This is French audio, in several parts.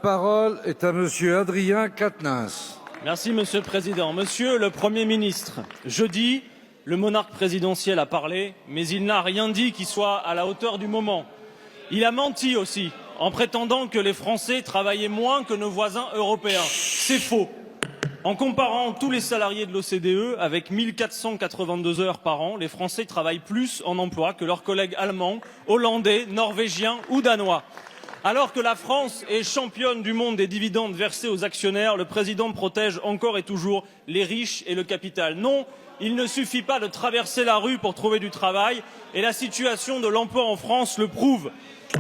parole est à Monsieur Adrien Quatennens. Merci, Monsieur le Président. Monsieur le Premier ministre, jeudi, le monarque présidentiel a parlé, mais il n'a rien dit qui soit à la hauteur du moment. Il a menti aussi, en prétendant que les Français travaillaient moins que nos voisins européens. C'est faux. En comparant tous les salariés de l'OCDE, avec 1482 heures par an, les Français travaillent plus en emploi que leurs collègues allemands, hollandais, norvégiens ou danois. Alors que la France est championne du monde des dividendes versés aux actionnaires, le président protège encore et toujours les riches et le capital. Non, il ne suffit pas de traverser la rue pour trouver du travail, et la situation de l'emploi en France le prouve.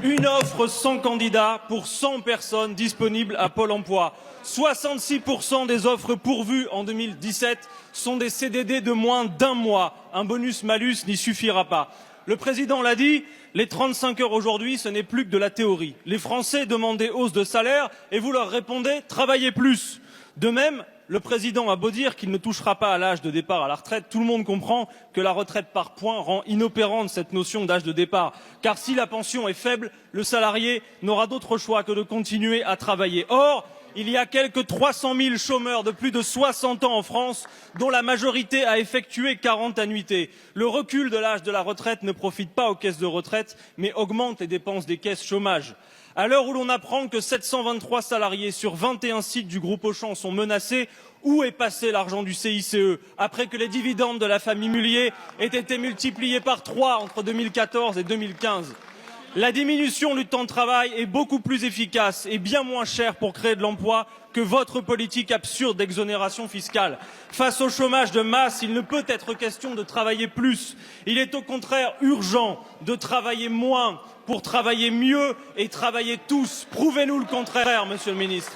Une offre 100 candidats pour 100 personnes disponibles à Pôle emploi. 66% des offres pourvues en 2017 sont des CDD de moins d'1 mois. Un bonus-malus n'y suffira pas. Le président l'a dit, les 35 heures aujourd'hui, ce n'est plus que de la théorie. Les Français demandent des hausses de salaire et vous leur répondez « travaillez plus ». De même, le président a beau dire qu'il ne touchera pas à l'âge de départ à la retraite, tout le monde comprend que la retraite par points rend inopérante cette notion d'âge de départ. Car si la pension est faible, le salarié n'aura d'autre choix que de continuer à travailler. Or, il y a quelques 300 000 chômeurs de plus de 60 ans en France, dont la majorité a effectué 40 annuités. Le recul de l'âge de la retraite ne profite pas aux caisses de retraite, mais augmente les dépenses des caisses chômage. À l'heure où l'on apprend que 723 salariés sur 21 sites du groupe Auchan sont menacés, où est passé l'argent du CICE après que les dividendes de la famille Mullier aient été multipliés par 3 entre 2014 et 2015 ? La diminution du temps de travail est beaucoup plus efficace et bien moins chère pour créer de l'emploi que votre politique absurde d'exonération fiscale. Face au chômage de masse, il ne peut être question de travailler plus. Il est au contraire urgent de travailler moins pour travailler mieux et travailler tous. Prouvez-nous le contraire, Monsieur le Ministre.